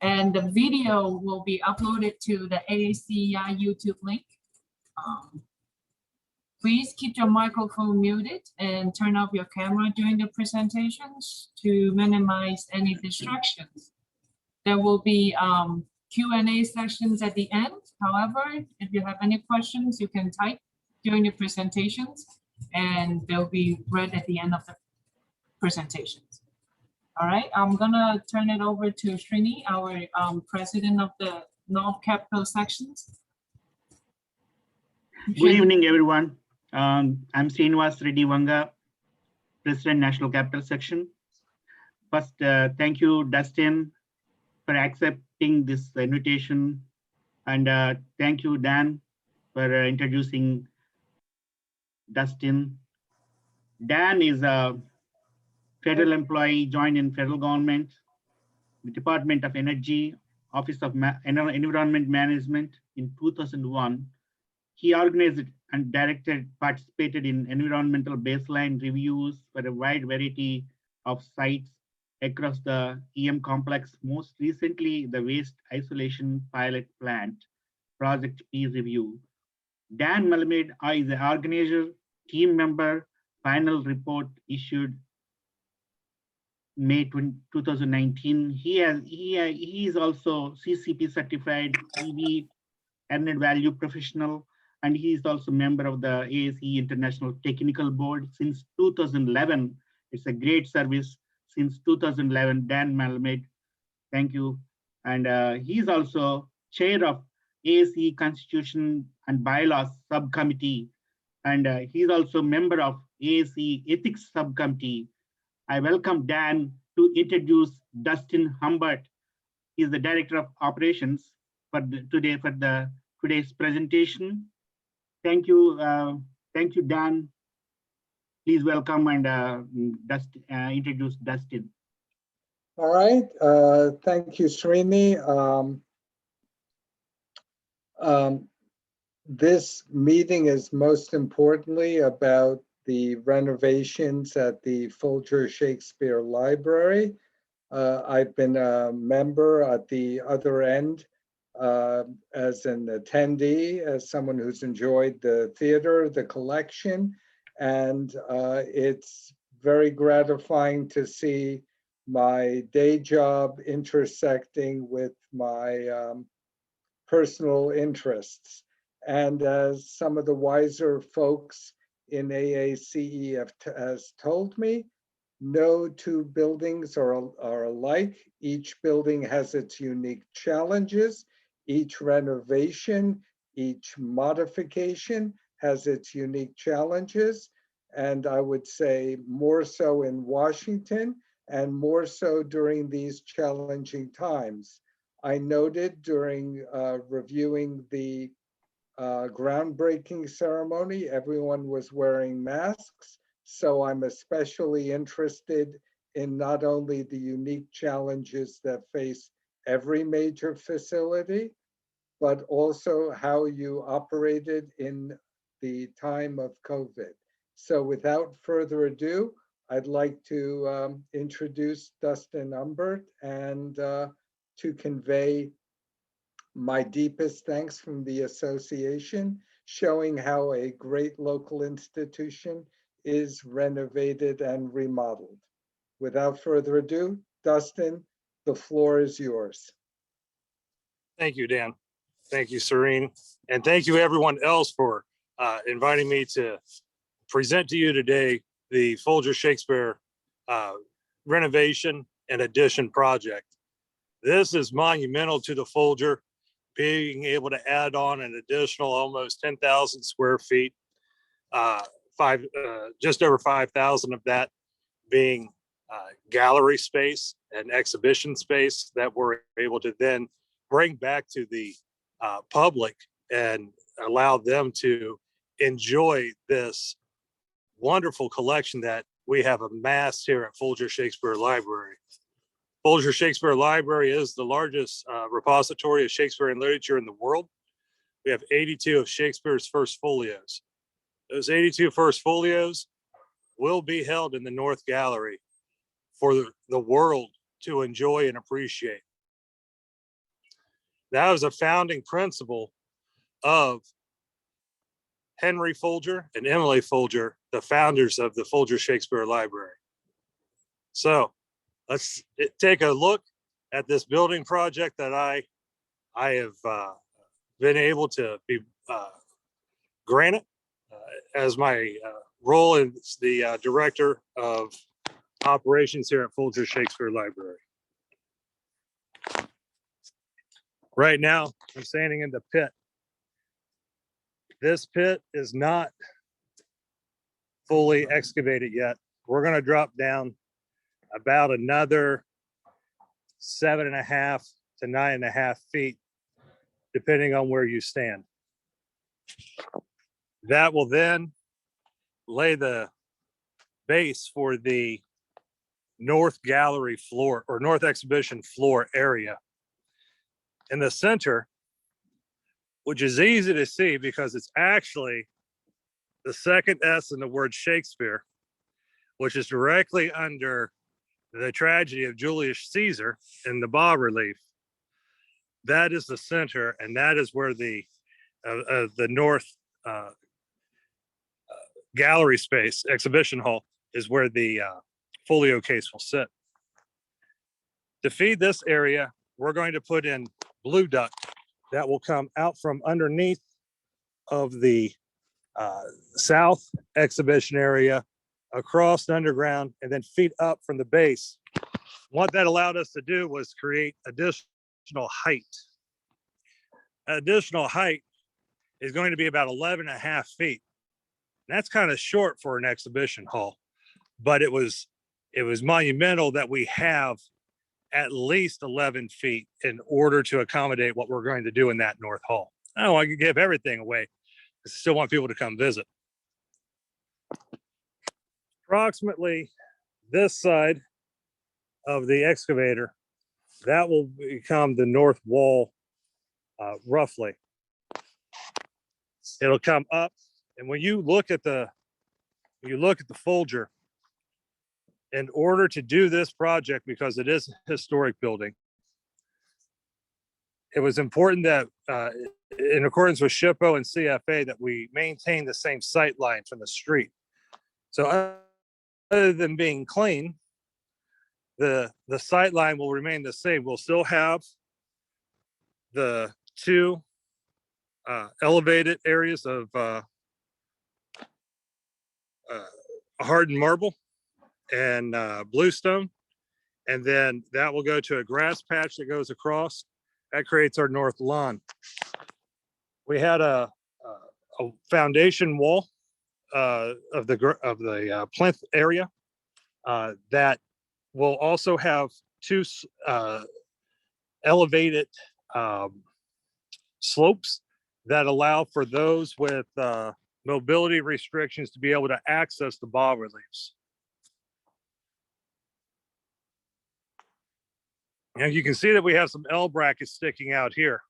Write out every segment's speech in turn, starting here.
And the video will be uploaded to the AACEI YouTube link. Please keep your microphone muted and turn off your camera during the presentations to minimize any distractions. There will be Q&A sessions at the end. However, if you have any questions, you can type during the presentations and they'll be read at the end of the presentations. All right, I'm gonna turn it over to Srini, our president of the North Capital sections. Good evening, everyone. I'm Srinivas Reddy Vanga, President, National Capital Section. First, thank you, Dustin, for accepting this invitation. And thank you, Dan, for introducing Dustin. Dan is a federal employee, joined in federal government, the Department of Energy, Office of Environment Management in 2001. He organized and participated in environmental baseline reviews for a wide variety of sites across the EM complex, most recently the Waste Isolation Pilot Plant Project Peer Review. Dan Malamed is the organizer, team member, final report issued May 2019. He is also CCP certified EV earned value professional, and he is also member of the ASE International Technical Board since 2011. It's a great service since 2011. Dan Malamed, thank you. And he is also chair of ASE Constitution and Bylaws Subcommittee, and he is also member of ASE Ethics Subcommittee. I welcome Dan to introduce Dustin Humbert. He is the Director of Operations for today's presentation. Thank you, Dan. Please welcome and introduce Dustin. All right, thank you, Srini. This meeting is most importantly about the renovations at the Folger Shakespeare Library. I've been a member at the other end as an attendee, as someone who's enjoyed the theater, the collection, and it's very gratifying to see my day job intersecting with my personal interests. And as some of the wiser folks in AACE has told me, no two buildings are alike. Each building has its unique challenges. Each renovation, each modification has its unique challenges. And I would say more so in Washington and more so during these challenging times. I noted during reviewing the groundbreaking ceremony, everyone was wearing masks. So I'm especially interested in not only the unique challenges that face every major facility, but also how you operated in the time of COVID. So without further ado, I'd like to introduce Dustin Humbert and to convey my deepest thanks from the association, showing how a great local institution is renovated and remodeled. Without further ado, Dustin, the floor is yours. Thank you, Dan. Thank you, Serene. And thank you everyone else for inviting me to present to you today the Folger Shakespeare renovation and addition project. This is monumental to the Folger, being able to add on an additional almost 10,000 square feet, just over 5,000 of that being gallery space and exhibition space that we're able to then bring back to the public and allow them to enjoy this wonderful collection that we have amassed here at Folger Shakespeare Library. Folger Shakespeare Library is the largest repository of Shakespearean literature in the world. We have 82 of Shakespeare's first folios. Those 82 first folios will be held in the North Gallery for the world to enjoy and appreciate. That was a founding principle of Henry Folger and Emily Folger, the founders of the Folger Shakespeare Library. So let's take a look at this building project that I have been able to be granted as my role as the director of operations here at Folger Shakespeare Library. Right now, I'm standing in the pit. This pit is not fully excavated yet. We're going to drop down about another 7.5 to 9.5 feet, depending on where you stand. That will then lay the base for the north gallery floor or north exhibition floor area. In the center, which is easy to see because it's actually the second S in the word Shakespeare, which is directly under the tragedy of Julius Caesar in the bas-relief. That is the center, and that is where the north gallery space, exhibition hall, is where the folio case will sit. To feed this area, we're going to put in blue duct that will come out from underneath of the south exhibition area, across the underground, and then feed up from the base. What that allowed us to do was create additional height. Additional height is going to be about 11.5 feet. That's kind of short for an exhibition hall, but it was monumental that we have at least 11 feet in order to accommodate what we're going to do in that north hall. I don't want to give everything away. I still want people to come visit. Approximately this side of the excavator, that will become the north wall, roughly. It'll come up, and when you look at the Folger, in order to do this project, because it is a historic building, it was important that, in accordance with SHPO and CFA, that we maintain the same sight line from the street. So other than being clean, the sight line will remain the same. We'll still have the two elevated areas of hardened marble and bluestone, and then that will go to a grass patch that goes across. That creates our north lawn. We had a foundation wall of the plinth area that will also have two elevated slopes that allow for those with mobility restrictions to be able to access the bas-reliefs. And you can see that we have some L brackets sticking out here.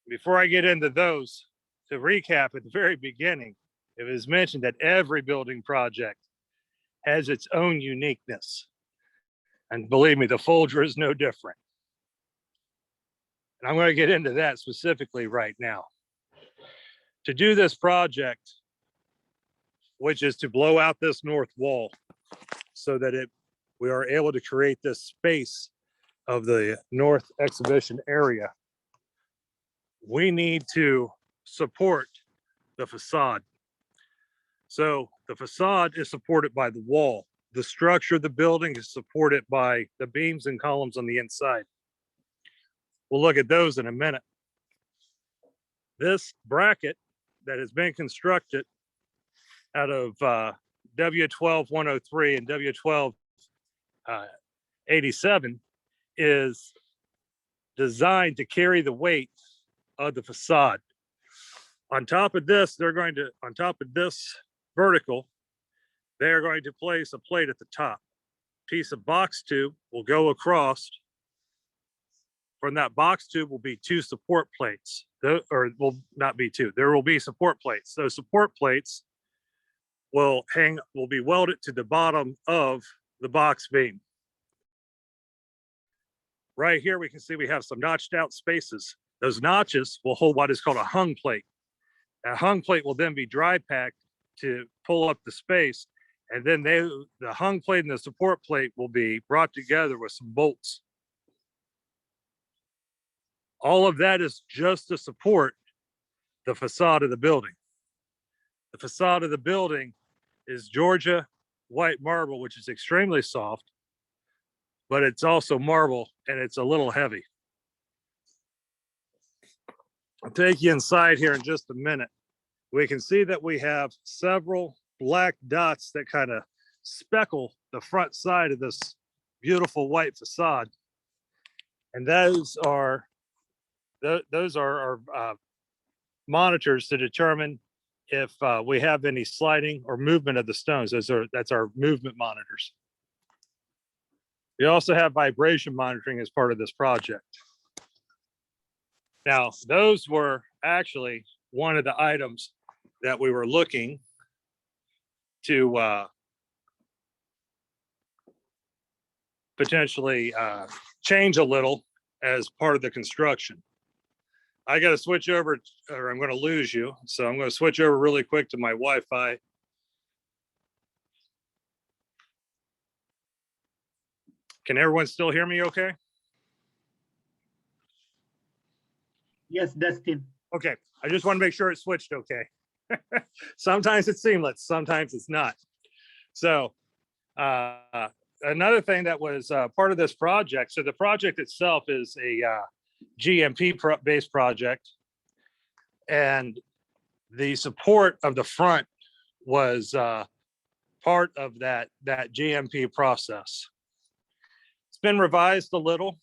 Before I get into those, to recap at the very beginning, it was mentioned that every building project has its own uniqueness. And believe me, the Folger is no different. And I'm going to get into that specifically right now. To do this project, which is to blow out this north wall so that we are able to create this space of the north exhibition area, we need to support the facade. So the facade is supported by the wall. The structure of the building is supported by the beams and columns on the inside. We'll look at those in a minute. This bracket that has been constructed out of W12-103 and W12-87 is designed to carry the weight of the facade. On top of this, on top of this vertical, they're going to place a plate at the top. Piece of box tube will go across. From that box tube will be two support plates, or will not be two. There will be support plates. Those support plates will be welded to the bottom of the box beam. Right here, we can see we have some notched out spaces. Those notches will hold what is called a hung plate. A hung plate will then be dry packed to pull up the space. And then the hung plate and the support plate will be brought together with some bolts. All of that is just to support the facade of the building. The facade of the building is Georgia white marble, which is extremely soft, but it's also marble and it's a little heavy. I'll take you inside here in just a minute. We can see that we have several black dots that kind of speckle the front side of this beautiful white facade. And those are our monitors to determine if we have any sliding or movement of the stones. That's our movement monitors. We also have vibration monitoring as part of this project. Now, those were actually one of the items that we were looking to potentially change a little as part of the construction. I got to switch over, or I'm going to lose you. So I'm going to switch over really quick to my Wi-Fi. Can everyone still hear me okay? Yes, Dustin. Okay, I just want to make sure it switched okay. Sometimes it's seamless, sometimes it's not. So another thing that was part of this project, so the project itself is a GMP-based project, and the support of the front was part of that GMP process. It's been revised a little.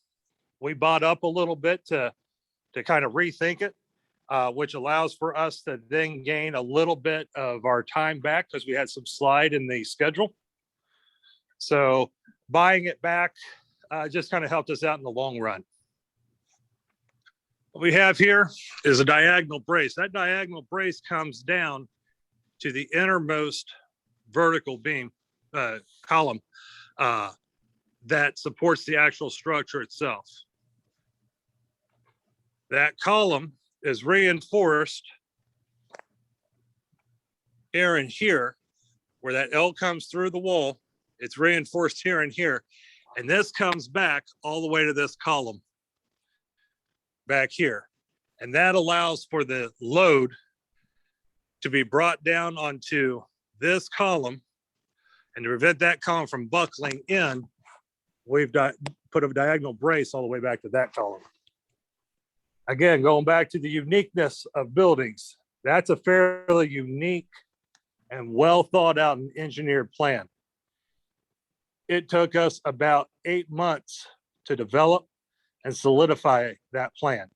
We bought up a little bit to kind of rethink it, which allows for us to then gain a little bit of our time back because we had some slide in the schedule. So buying it back just kind of helped us out in the long run. What we have here is a diagonal brace. That diagonal brace comes down to the innermost vertical beam column that supports the actual structure itself. That column is reinforced here and here, where that L comes through the wall. It's reinforced here and here. And this comes back all the way to this column back here. And that allows for the load to be brought down onto this column. And to prevent that column from buckling in, we've put a diagonal brace all the way back to that column. Again, going back to the uniqueness of buildings, that's a fairly unique and well thought out and engineered plan. It took us about 8 months to develop and solidify that plan.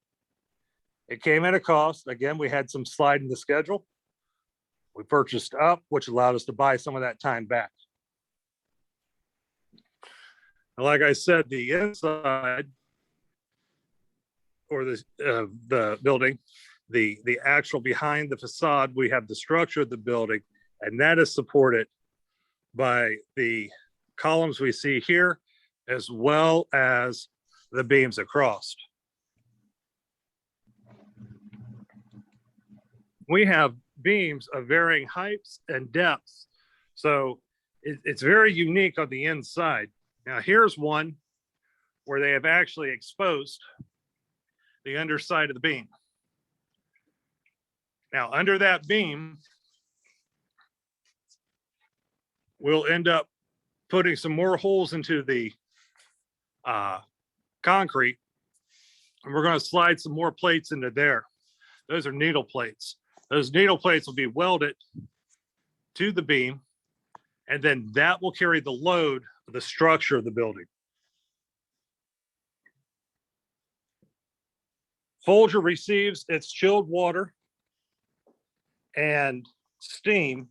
It came at a cost. Again, we had some slide in the schedule. We purchased up, which allowed us to buy some of that time back. And like I said, the inside, or the building, the actual behind the facade, we have the structure of the building, and that is supported by the columns we see here, as well as the beams across. We have beams of varying heights and depths, so it's very unique on the inside. Now here's one where they have actually exposed the underside of the beam. Now, under that beam, we'll end up putting some more holes into the concrete, and we're going to slide some more plates into there. Those are needle plates. Those needle plates will be welded to the beam, and then that will carry the load of the structure of the building. Folger receives its chilled water and steam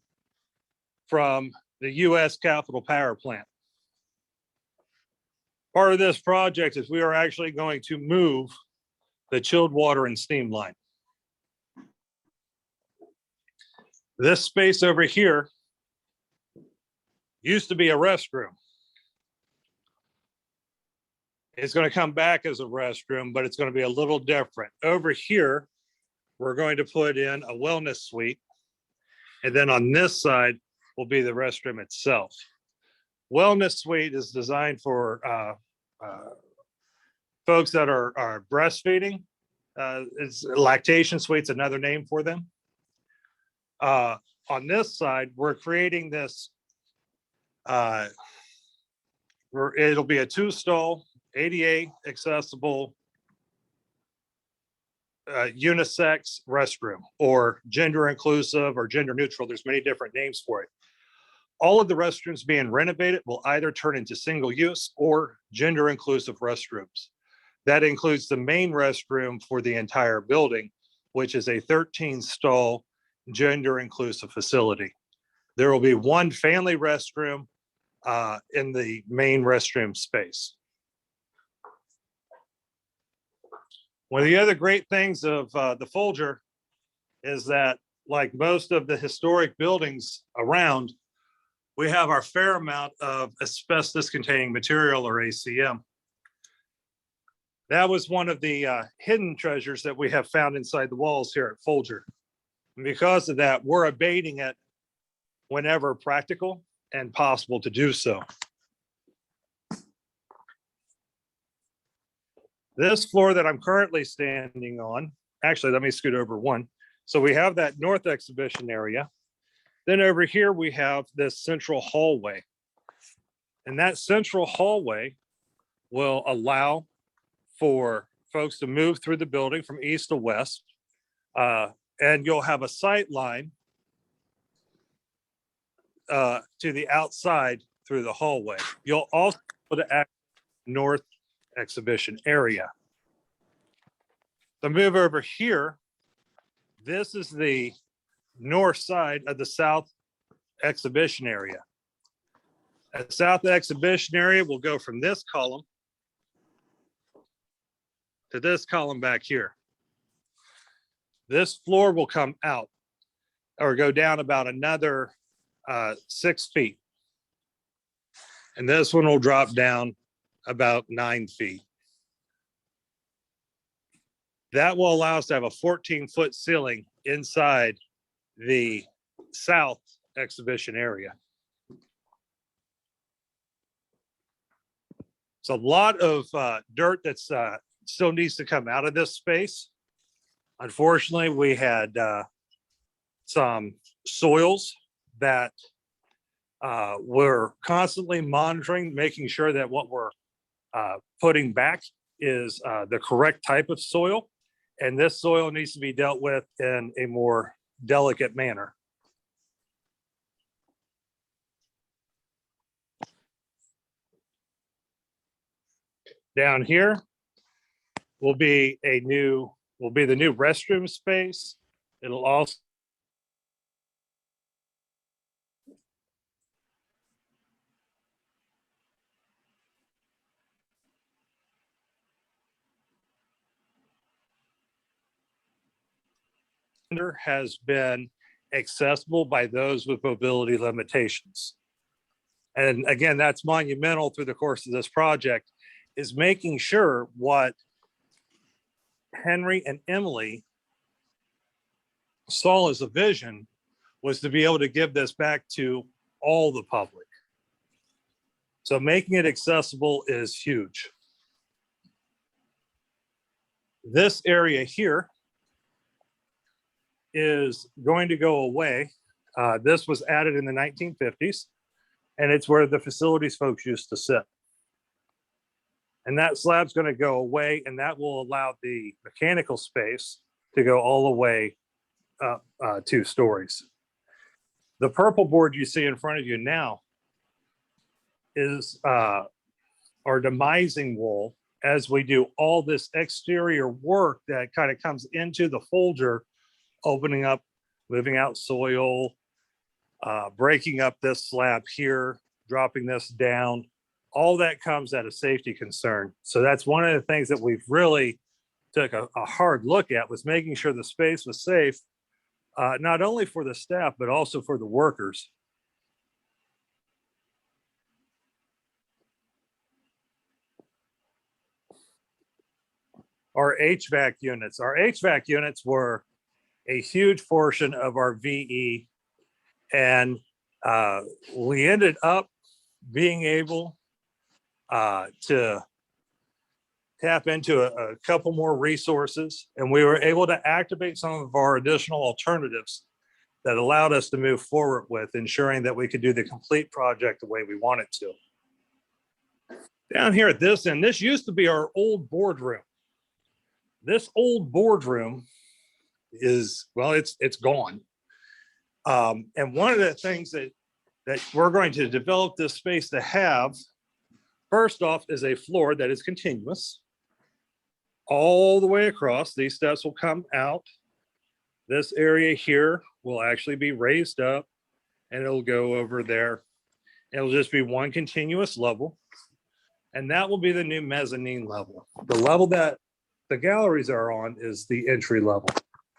from the U.S. Capitol Power Plant. Part of this project is we are actually going to move the chilled water and steam line. This space over here used to be a restroom. It's going to come back as a restroom, but it's going to be a little different. Over here, we're going to put in a wellness suite. And then on this side will be the restroom itself. Wellness suite is designed for folks that are breastfeeding. It's lactation suite's another name for them. On this side, we're creating this, it'll be a 2-stall, ADA accessible, unisex restroom, or gender inclusive or gender neutral. There's many different names for it. All of the restrooms being renovated will either turn into single use or gender inclusive restrooms. That includes the main restroom for the entire building, which is a 13-stall gender inclusive facility. There will be one family restroom in the main restroom space. One of the other great things of the Folger is that, like most of the historic buildings around, we have our fair amount of asbestos containing material, or ACM. That was one of the hidden treasures that we have found inside the walls here at Folger. And because of that, we're abating it whenever practical and possible to do so. This floor that I'm currently standing on, actually, let me scoot over one. So we have that north exhibition area. Then over here, we have this central hallway. And that central hallway will allow for folks to move through the building from east to west. And you'll have a sight line to the outside through the hallway. You'll also be able to access north exhibition area. So move over here. This is the north side of the south exhibition area. At south exhibition area, we'll go from this column to this column back here. This floor will come out or go down about another 6 feet. And this one will drop down about 9 feet. That will allow us to have a 14-foot ceiling inside the south exhibition area. It's a lot of dirt that's still needs to come out of this space. Unfortunately, we had some soils that we're constantly monitoring, making sure that what we're putting back is the correct type of soil. And this soil needs to be dealt with in a more delicate manner. Down here will be the new restroom space. It'll also has been accessible by those with mobility limitations. And again, that's monumental through the course of this project, is making sure what Henry and Emily saw as a vision was to be able to give this back to all the public. So making it accessible is huge. This area here is going to go away. This was added in the 1950s, and it's where the facilities folks used to sit. And that slab's going to go away, and that will allow the mechanical space to go all the way up 2 stories. The purple board you see in front of you now is our demising wall as we do all this exterior work that kind of comes into the Folger, opening up, moving out soil, breaking up this slab here, dropping this down. All that comes at a safety concern. So that's one of the things that we've really took a hard look at, was making sure the space was safe, not only for the staff, but also for the workers. our HVAC units. Our HVAC units were a huge portion of our VE, and we ended up being able to tap into a couple more resources, and we were able to activate some of our additional alternatives that allowed us to move forward with ensuring that we could do the complete project the way we wanted to. Down here at this end, this used to be our old boardroom. This old boardroom is, well, it's gone. And one of the things that we're going to develop this space to have, first off, is a floor that is continuous all the way across. These steps will come out. This area here will actually be raised up, and it'll go over there. It'll just be one continuous level, and that will be the new mezzanine level. The level that the galleries are on is the entry level.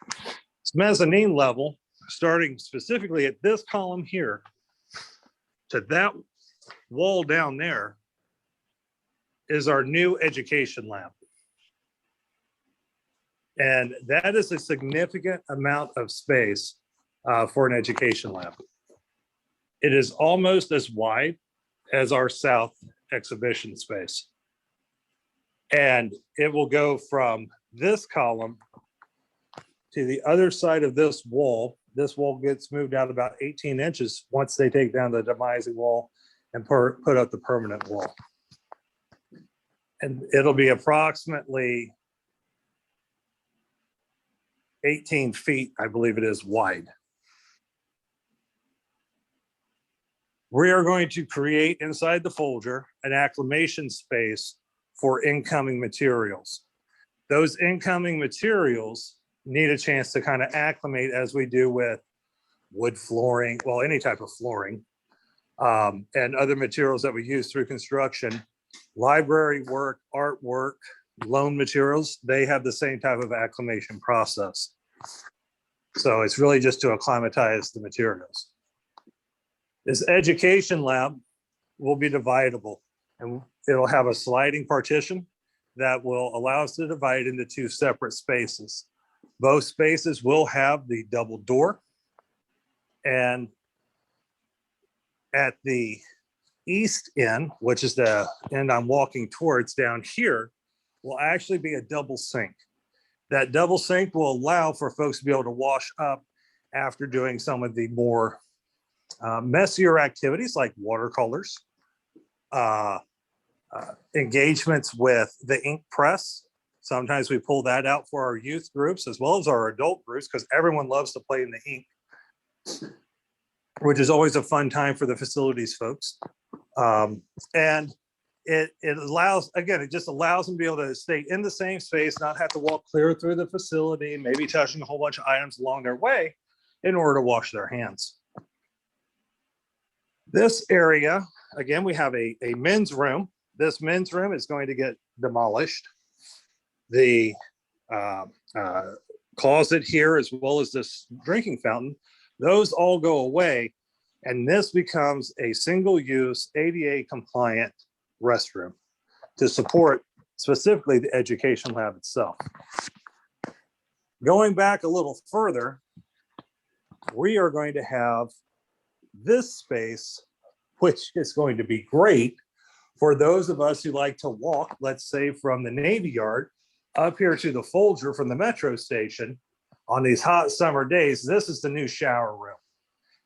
This mezzanine level, starting specifically at this column here to that wall down there, is our new education lab. And that is a significant amount of space for an education lab. It is almost as wide as our south exhibition space. And it will go from this column to the other side of this wall. This wall gets moved out about 18 inches once they take down the demising wall and put up the permanent wall. And it'll be approximately 18 feet, I believe it is, wide. We are going to create inside the Folger an acclimation space for incoming materials. Those incoming materials need a chance to kind of acclimate, as we do with wood flooring, well, any type of flooring, and other materials that we use through construction. Library work, artwork, loan materials, they have the same type of acclimation process. So it's really just to acclimatize the materials. This education lab will be dividable, and it'll have a sliding partition that will allow us to divide into two separate spaces. Both spaces will have the double door, and at the east end, which is the end I'm walking towards down here, will actually be a double sink. That double sink will allow for folks to be able to wash up after doing some of the more messier activities like watercolors, engagements with the ink press. Sometimes we pull that out for our youth groups as well as our adult groups, because everyone loves to play in the ink, which is always a fun time for the facilities folks. And it allows, again, it just allows them to be able to stay in the same space, not have to walk clear through the facility, maybe touching a whole bunch of items along their way in order to wash their hands. This area, again, we have a men's room. This men's room is going to get demolished. The closet here, as well as this drinking fountain, those all go away. And this becomes a single-use ADA compliant restroom to support specifically the education lab itself. Going back a little further, we are going to have this space, which is going to be great for those of us who like to walk, let's say from the Navy Yard up here to the Folger from the metro station on these hot summer days. This is the new shower room.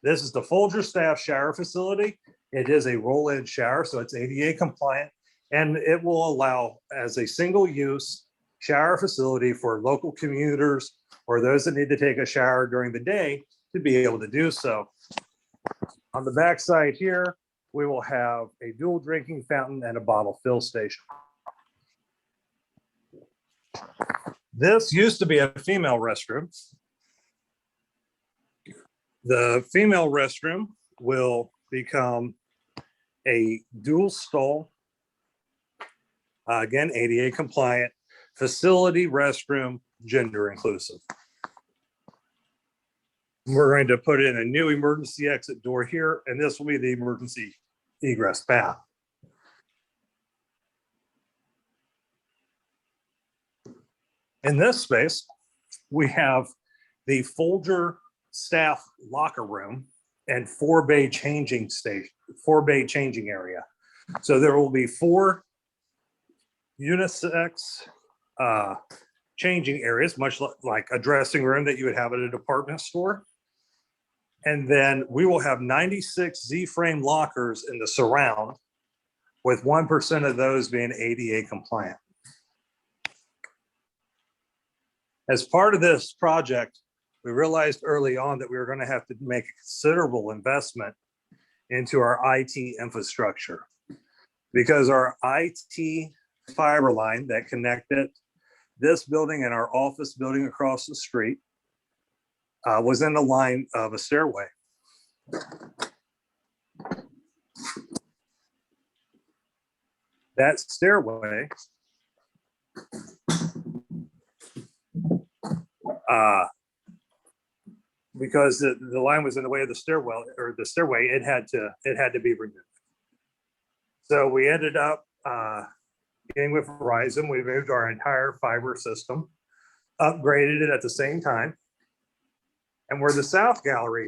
This is the Folger staff shower facility. It is a roll-in shower, so it's ADA compliant, and it will allow as a single-use shower facility for local commuters or those that need to take a shower during the day to be able to do so. On the back side here, we will have a dual drinking fountain and a bottle fill station. This used to be a female restroom. The female restroom will become a dual stall, again, ADA compliant facility restroom, gender inclusive. We're going to put in a new emergency exit door here, and this will be the emergency egress path. In this space, we have the Folger staff locker room and 4-bay changing station, 4-bay changing area. So there will be 4 unisex changing areas, much like a dressing room that you would have at a department store. And then we will have 96 Z-frame lockers in the surround, with 1% of those being ADA compliant. As part of this project, we realized early on that we were going to have to make a considerable investment into our IT infrastructure, because our IT fiber line that connected this building and our office building across the street was in the line of a stairway. That stairway because the line was in the way of the stairwell or the stairway, it had to be removed. So we ended up getting with Verizon. We moved our entire fiber system, upgraded it at the same time. And where the south gallery,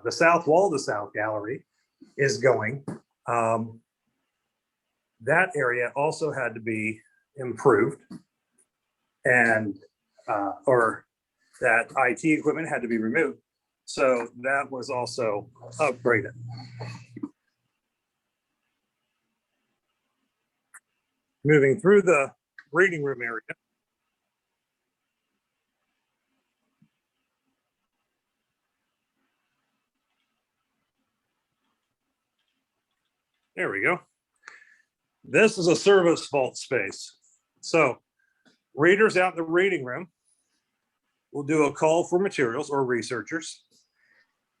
the south wall of the south gallery is going, that area also had to be improved, and or that IT equipment had to be removed. So that was also upgraded. Moving through the reading room area. There we go. This is a service vault space. So readers out in the reading room will do a call for materials or researchers,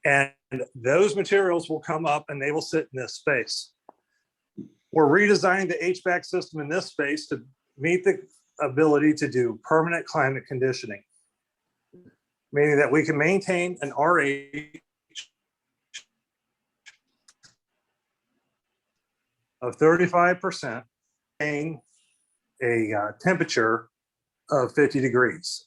and those materials will come up and they will sit in this space. We're redesigning the HVAC system in this space to meet the ability to do permanent climate conditioning, meaning that we can maintain an RH of 35%, and a temperature of 50 degrees.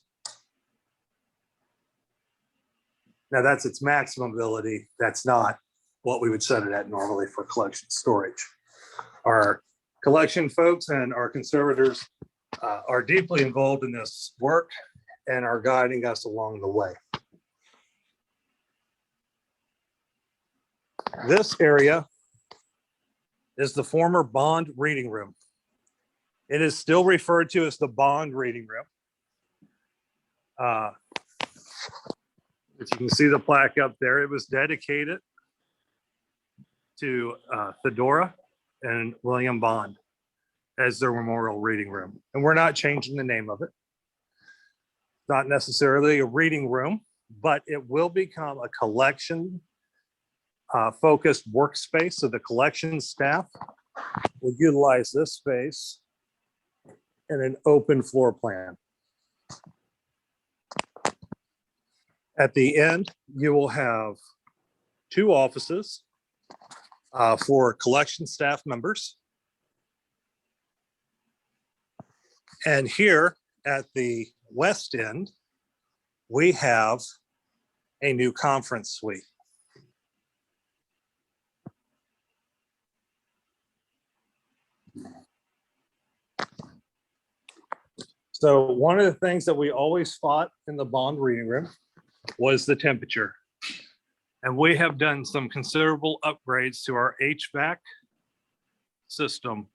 Now that's its maximum ability. That's not what we would set it at normally for collection storage. Our collection folks and our conservators are deeply involved in this work and are guiding us along the way. This area is the former bond reading room. It is still referred to as the bond reading room. As you can see the plaque up there, it was dedicated to Theodora and William Bond as their memorial reading room. And we're not changing the name of it. Not necessarily a reading room, but it will become a collection focused workspace. So the collection staff will utilize this space in an open floor plan. At the end, you will have 2 offices for collection staff members. And here at the west end, we have a new conference suite. So one of the things that we always fought in the bond reading room was the temperature. And we have done some considerable upgrades to our HVAC system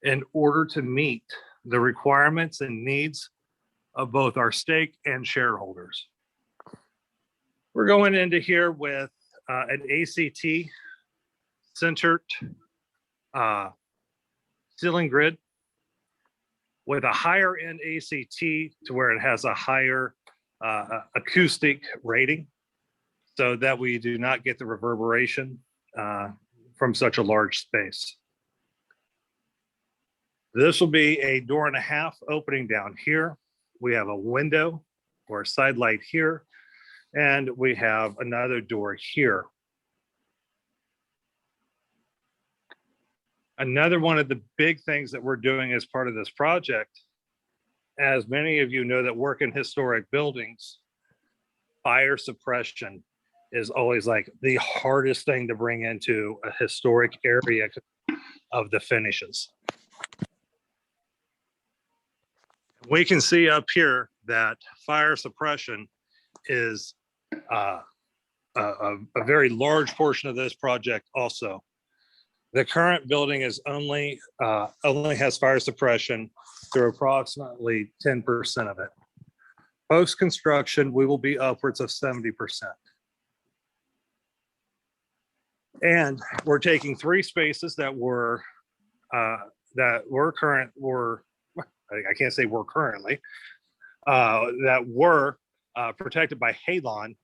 in order to meet the requirements and needs of both our stake and shareholders. We're going into here with an ACT centered ceiling grid with a higher end ACT to where it has a higher acoustic rating, so that we do not get the reverberation from such a large space. This will be a 1.5 door opening down here. We have a window or a side light here, and we have another door here. Another one of the big things that we're doing as part of this project as many of you know that work in historic buildings, fire suppression is always like the hardest thing to bring into a historic area of the finishes. We can see up here that fire suppression is a very large portion of this project also. The current building is only has fire suppression through approximately 10% of it. Post-construction, we will be upwards of 70%. And we're taking 3 spaces that were I can't say were currently, that were protected by halon,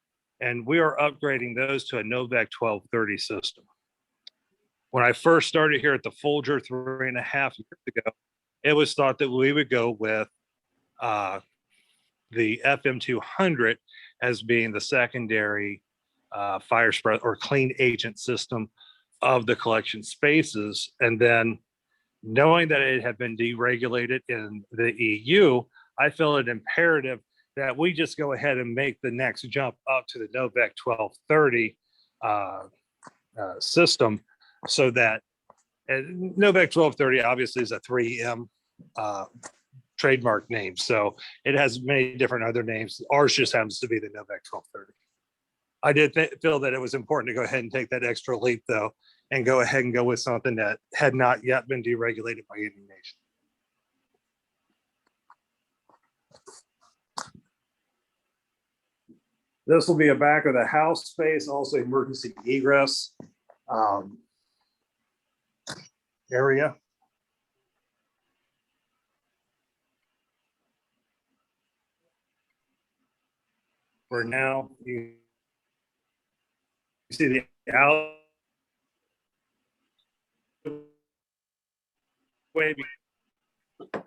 and we are upgrading those to a Novec 1230 system. When I first started here at the Folger 3.5 years ago, it was thought that we would go with the FM200 as being the secondary fire spread or clean agent system of the collection spaces. And then knowing that it had been deregulated in the EU, I felt it imperative that we just go ahead and make the next jump up to the Novec 1230 system, so that Novec 1230 obviously is a 3M trademark name. So it has many different other names. Ours just happens to be the Novec 1230. I did feel that it was important to go ahead and take that extra leap though, and go ahead and go with something that had not yet been deregulated by any nation. This will be a back of the house space, also emergency egress area. Where now you see the alleyway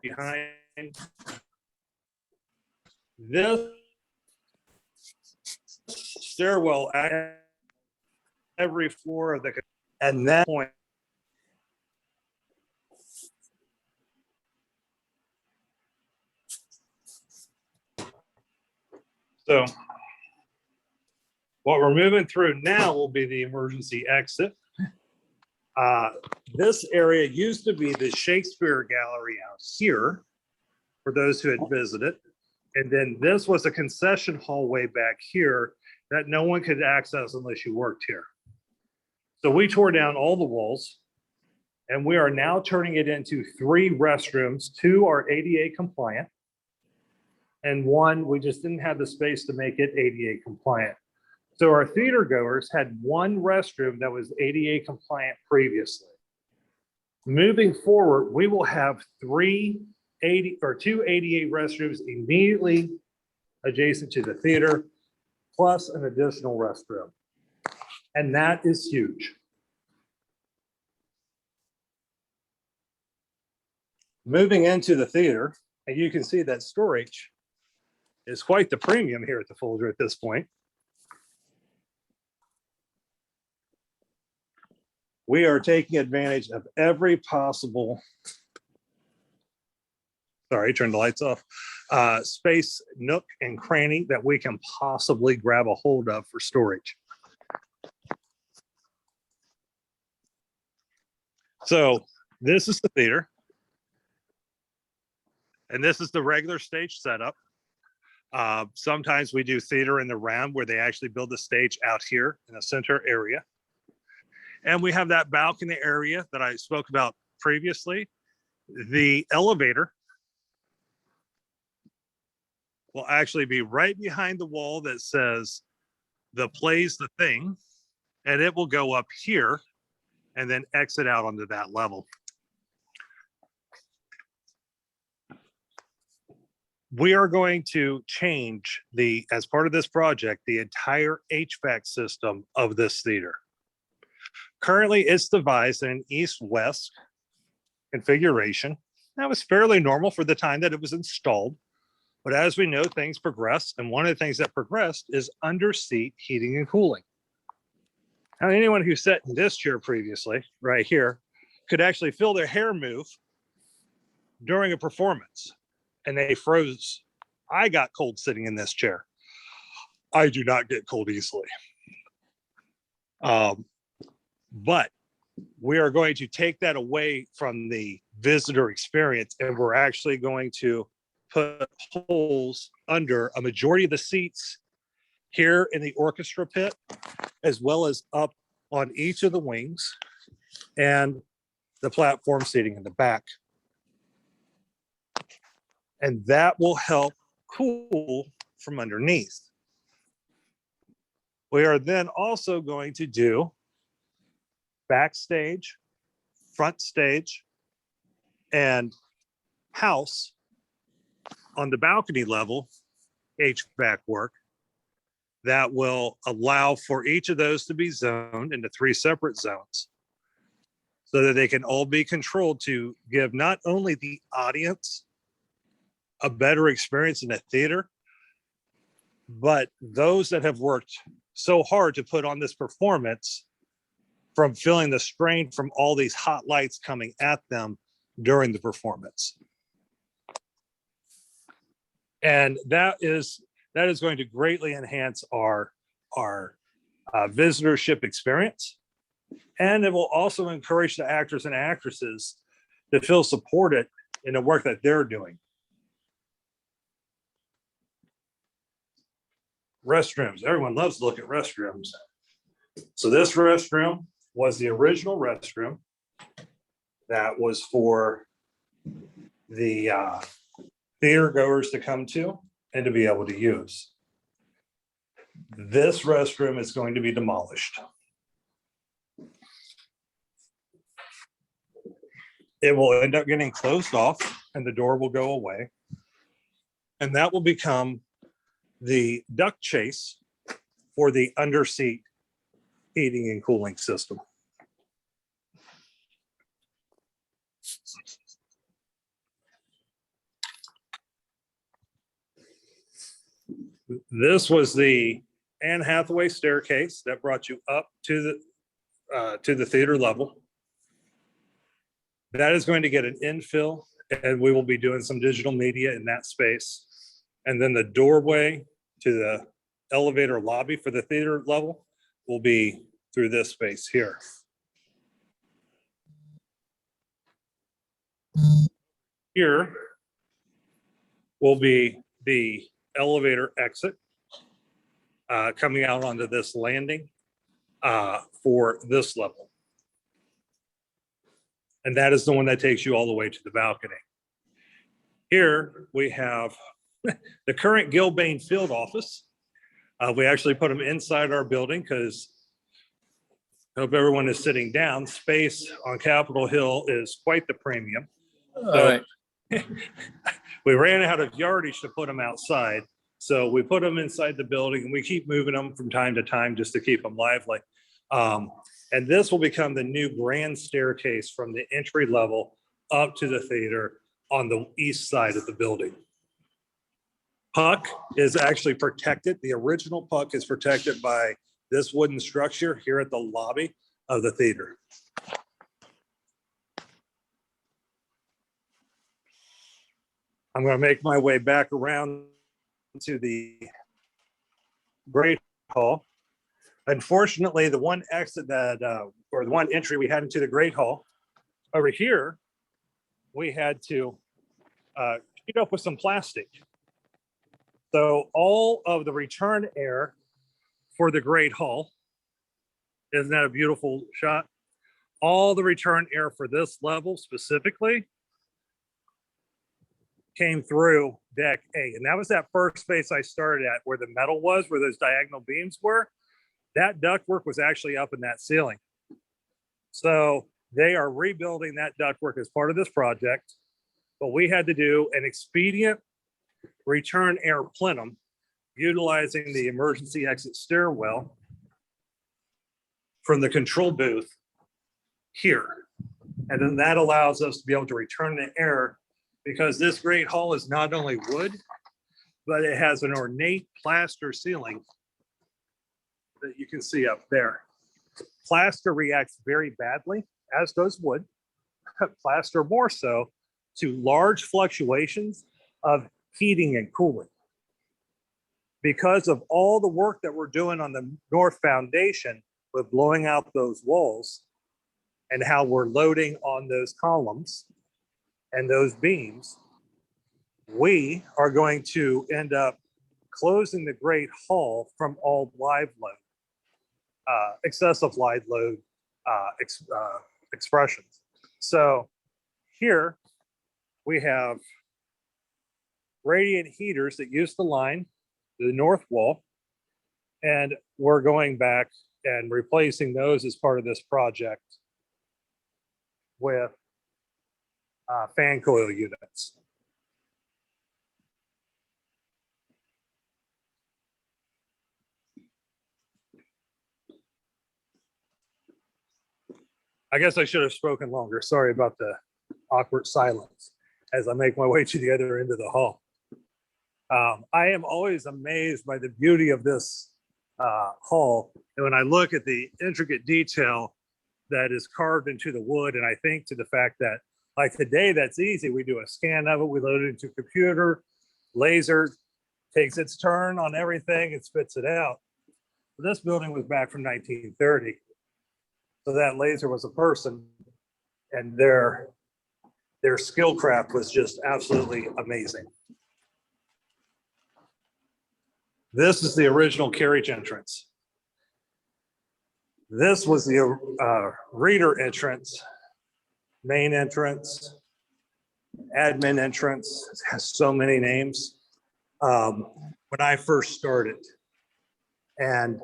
behind this stairwell at every floor of the, and that point so what we're moving through now will be the emergency exit. This area used to be the Shakespeare Gallery out here for those who had visited. And then this was a concession hallway back here that no one could access unless you worked here. So we tore down all the walls, and we are now turning it into 3 restrooms. 2 are ADA compliant, and 1, we just didn't have the space to make it ADA compliant. So our theater goers had 1 restroom that was ADA compliant previously. Moving forward, we will have 2 ADA restrooms immediately adjacent to the theater, plus an additional restroom. And that is huge. Moving into the theater, and you can see that storage is quite the premium here at the Folger at this point. We are taking advantage of every possible, sorry, turn the lights off, space, nook, and cranny that we can possibly grab a hold of for storage. So this is the theater. And this is the regular stage setup. Sometimes we do theater in the round where they actually build the stage out here in the center area. And we have that balcony area that I spoke about previously. The elevator will actually be right behind the wall that says the play's the thing, and it will go up here and then exit out onto that level. We are going to change as part of this project, the entire HVAC system of this theater. Currently, it's devised in an east-west configuration. That was fairly normal for the time that it was installed. But as we know, things progress. And one of the things that progressed is under-seat heating and cooling. Now, anyone who sat in this chair previously, right here, could actually feel their hair move during a performance. and they froze. I got cold sitting in this chair. I do not get cold easily. But we are going to take that away from the visitor experience, and we're actually going to put holes under a majority of the seats here in the orchestra pit, as well as up on each of the wings and the platform seating in the back. And that will help cool from underneath. We are then also going to do backstage, front stage, and house on the balcony level HVAC work that will allow for each of those to be zoned into 3 separate zones so that they can all be controlled to give not only the audience a better experience in the theater, but those that have worked so hard to put on this performance from feeling the strain from all these hot lights coming at them during the performance. And that is going to greatly enhance our visitorship experience. And it will also encourage the actors and actresses to feel supported in the work that they're doing. Restrooms. Everyone loves to look at restrooms. So this restroom was the original restroom that was for the theater goers to come to and to be able to use. This restroom is going to be demolished. It will end up getting closed off and the door will go away. And that will become the duct chase for the underseat heating and cooling system. This was the Anne Hathaway staircase that brought you up to the theater level. That is going to get an infill, and we will be doing some digital media in that space. And then the doorway to the elevator lobby for the theater level will be through this space here. Here will be the elevator exit coming out onto this landing for this level. And that is the one that takes you all the way to the balcony. Here we have the current Gilbane field office. We actually put them inside our building because I hope everyone is sitting down. Space on Capitol Hill is quite the premium. So we ran out of yardage to put them outside. So we put them inside the building and we keep moving them from time to time just to keep them lively. And this will become the new grand staircase from the entry level up to the theater on the east side of the building. Puck is actually protected. The original Puck is protected by this wooden structure here at the lobby of the theater. I'm going to make my way back around to the Great Hall. Unfortunately, the one exit that, or the one entry we had into the Great Hall, over here, we had to sheet up with some plastic. So all of the return air for the Great Hall, isn't that a beautiful shot? All the return air for this level specifically came through deck A. And that was that first space I started at where the metal was, where those diagonal beams were. That ductwork was actually up in that ceiling. So they are rebuilding that ductwork as part of this project. But we had to do an expedient return air plenum utilizing the emergency exit stairwell from the control booth here. And then that allows us to be able to return the air because this Great Hall is not only wood, but it has an ornate plaster ceiling that you can see up there. Plaster reacts very badly, as does wood. Plaster more so, to large fluctuations of heating and cooling. Because of all the work that we're doing on the north foundation with blowing out those walls and how we're loading on those columns and those beams, we are going to end up closing the Great Hall from all live load, excessive live load expressions. So here we have radiant heaters that used to line the north wall, and we're going back and replacing those as part of this project with fan coil units. I guess I should have spoken longer. Sorry about the awkward silence as I make my way to the other end of the hall. I am always amazed by the beauty of this hall. And when I look at the intricate detail that is carved into the wood, and I think to the fact that like today, that's easy. We do a scan of it, we load it into a computer, laser takes its turn on everything and spits it out. But this building was back from 1930. So that laser was a person, and their skill craft was just absolutely amazing. This is the original carriage entrance. This was the reader entrance, main entrance, admin entrance. It has so many names. When I first started, and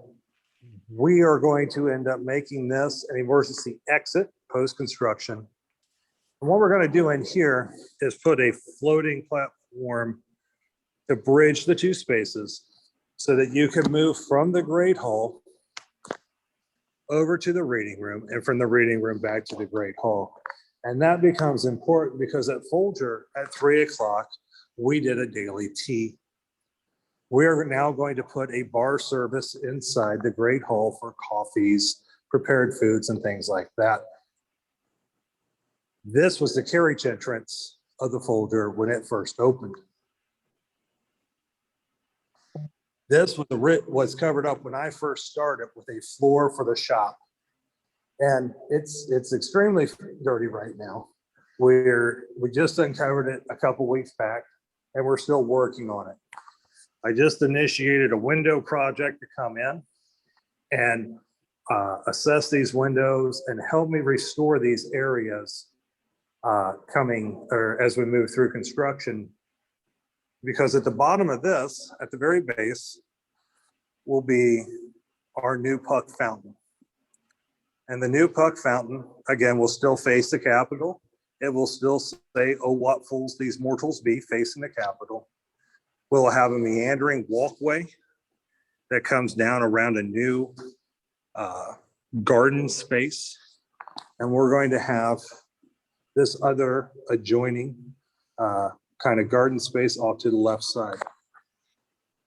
we are going to end up making this an emergency exit post-construction. And what we're going to do in here is put a floating platform to bridge the two spaces so that you can move from the Great Hall over to the reading room and from the reading room back to the Great Hall. And that becomes important because at Folger at 3 o'clock, we did a daily tea. We're now going to put a bar service inside the Great Hall for coffees, prepared foods, and things like that. This was the carriage entrance of the Folger when it first opened. This was covered up when I first started with a floor for the shop. And it's extremely dirty right now. We just uncovered it a couple weeks back, and we're still working on it. I just initiated a window project to come in and assess these windows and help me restore these areas as we move through construction. Because at the bottom of this, at the very base, will be our new puck fountain. And the new puck fountain, again, will still face the Capitol. It will still say, "Oh, what fools these mortals be," facing the Capitol. We'll have a meandering walkway that comes down around a new garden space. And we're going to have this other adjoining kind of garden space off to the left side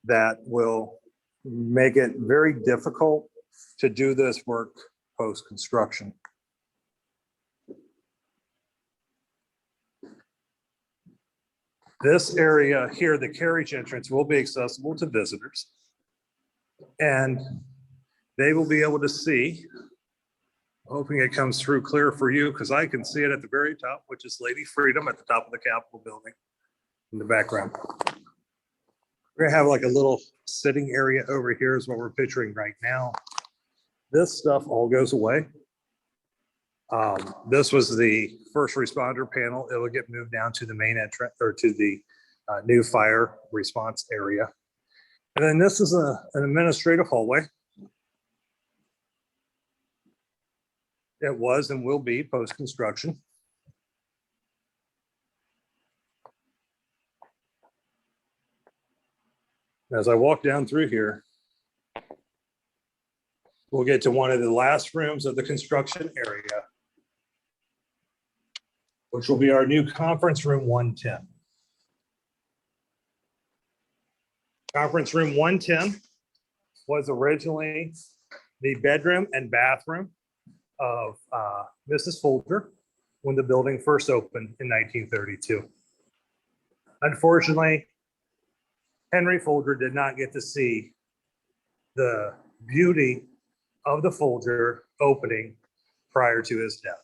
that will make it very difficult to do this work post-construction. This area here, the carriage entrance, will be accessible to visitors. And they will be able to see, hoping it comes through clear for you, because I can see it at the very top, which is Lady Freedom at the top of the Capitol building in the background. We're gonna have like a little sitting area over here is what we're picturing right now. This stuff all goes away. This was the first responder panel. It will get moved down to the main entrance or to the new fire response area. And then this is an administrative hallway. It was and will be post-construction. As I walk down through here, we'll get to one of the last rooms of the construction area, which will be our new conference room 110. Conference room 110 was originally the bedroom and bathroom of Mrs. Folger when the building first opened in 1932. Unfortunately, Henry Folger did not get to see the beauty of the Folger opening prior to his death.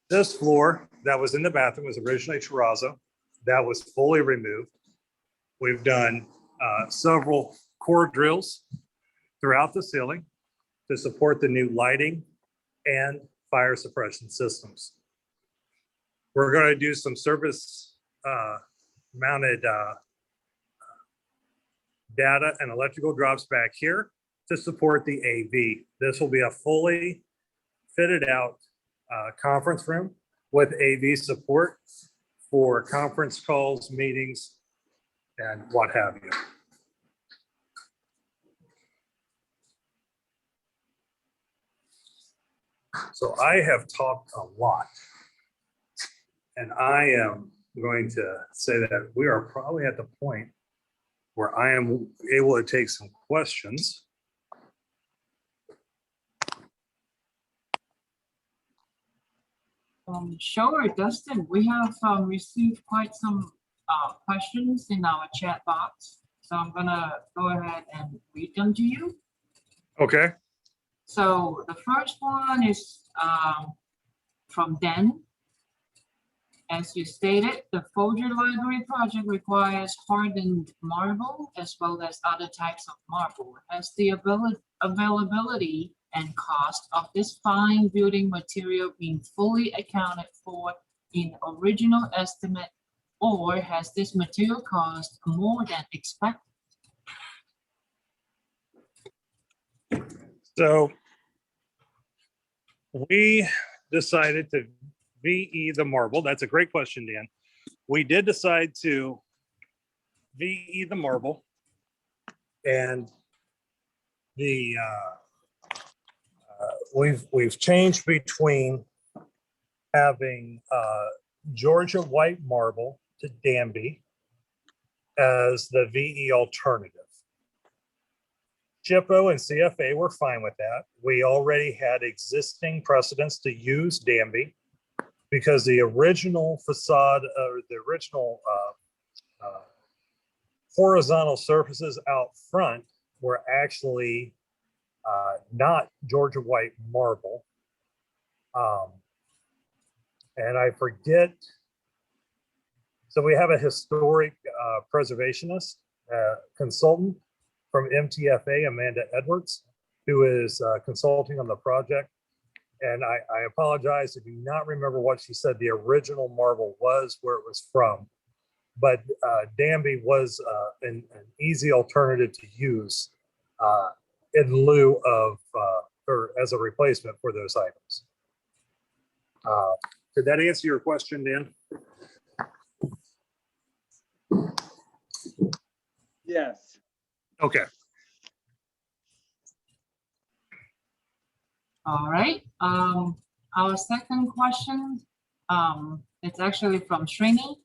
This floor that was in the bathroom was originally terrazzo. That was fully removed. We've done several core drills throughout the ceiling to support the new lighting and fire suppression systems. We're going to do some surface mounted data and electrical drops back here to support the AV. This will be a fully fitted out conference room with AV support for conference calls, meetings, and what have you. So I have talked a lot, and I am going to say that we are probably at the point where I am able to take some questions. Sure, Dustin, we have received quite some questions in our chat box. So I'm gonna go ahead and read them to you. Okay. So the first one is from Dan. As you stated, the Folger Library project requires hardened marble as well as other types of marble. Has the availability and cost of this fine building material been fully accounted for in original estimate, or has this material cost more than expected? So we decided to VE the marble. That's a great question, Dan. We did decide to VE the marble, and the we've changed between having Georgia white marble to Danby as the VE alternative. SHPO and CFA were fine with that. We already had existing precedents to use Danby because the original facade or the original horizontal surfaces out front were actually not Georgia white marble. And I forget, so we have a historic preservationist consultant from MTFA, Amanda Edwards, who is consulting on the project. And I apologize, I do not remember what she said the original marble was, where it was from. But Danby was an easy alternative to use in lieu of, or as a replacement for those items. Did that answer your question, Dan? Yes. Okay. All right. Our second question, it's actually from Srini.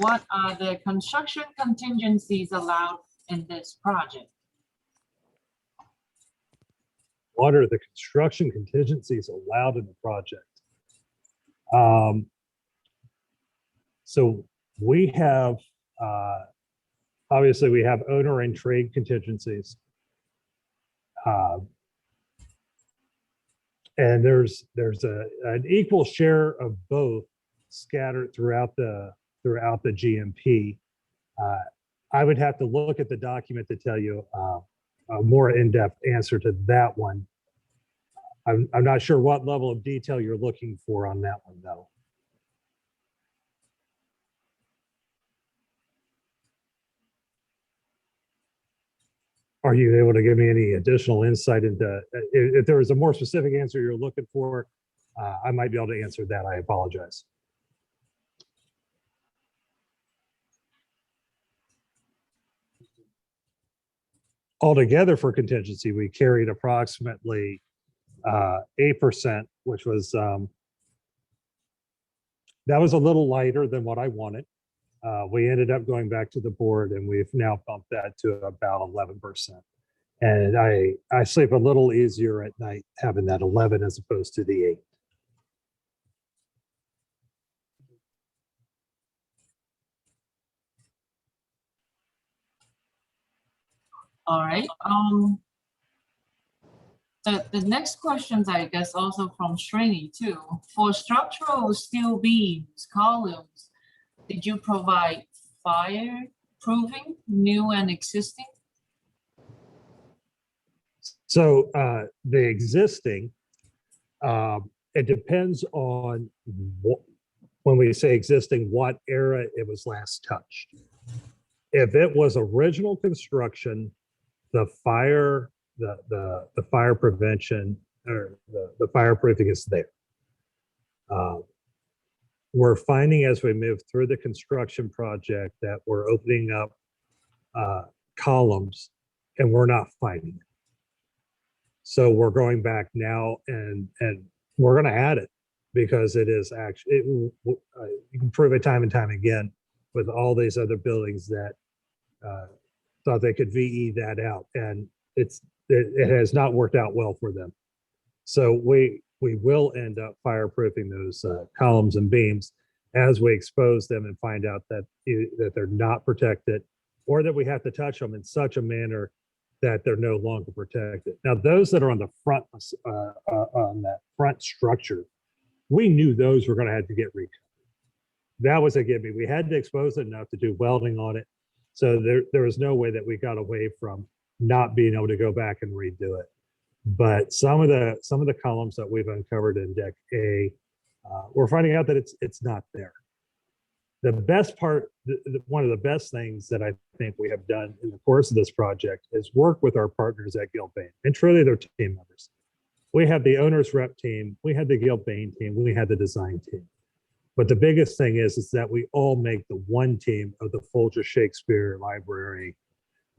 What are the construction contingencies allowed in this project? What are the construction contingencies allowed in the project? So we have, obviously we have owner and trade contingencies. And there's an equal share of both scattered throughout the GMP. I would have to look at the document to tell you a more in-depth answer to that one. I'm not sure what level of detail you're looking for on that one, though. Are you able to give me any additional insight into, if there is a more specific answer you're looking for, I might be able to answer that. I apologize. Altogether for contingency, we carried approximately 8%, which was, that was a little lighter than what I wanted. We ended up going back to the board and we've now bumped that to about 11%. And I sleep a little easier at night having that 11 as opposed to the 8. All right. The next questions, I guess, also from Srini too. For structural steel beams, columns, did you provide fireproofing, new and existing? So the existing, it depends on when we say existing, what era it was last touched. If it was original construction, the fire, the fire prevention or the fireproofing is there. We're finding as we move through the construction project that we're opening up columns and we're not finding it. So we're going back now and we're going to add it because it is actually, you can prove it time and time again with all these other buildings that thought they could VE that out, and it has not worked out well for them. So we will end up fireproofing those columns and beams as we expose them and find out that they're not protected, or that we have to touch them in such a manner that they're no longer protected. Now, those that are on the front, on that front structure, we knew those were going to have to get recovered. That was a gimme. We had to expose it enough to do welding on it. So there was no way that we got away from not being able to go back and redo it. But some of the columns that we've uncovered in Deck A, we're finding out that it's not there. The best part, one of the best things that I think we have done in the course of this project is work with our partners at Gilbane, and truly they're team members. We have the owner's rep team, we had the Gilbane team, we had the design team. But the biggest thing is that we all make the one team of the Folger Shakespeare Library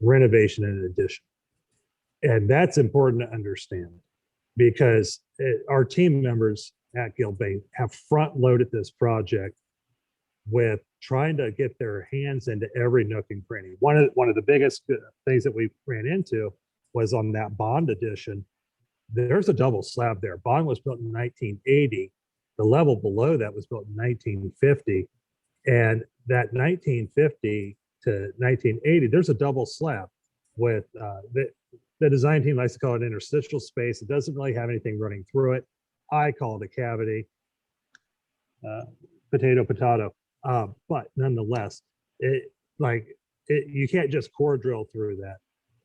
renovation and addition. And that's important to understand because our team members at Gilbane have front loaded this project with trying to get their hands into every nook and cranny. One of the biggest things that we ran into was on that Bond edition. There's a double slab there. Bond was built in 1980. The level below that was built in 1950. And that 1950 to 1980, there's a double slab with the design team likes to call it interstitial space. It doesn't really have anything running through it. I call it a cavity. Potato. But nonetheless, you can't just core drill through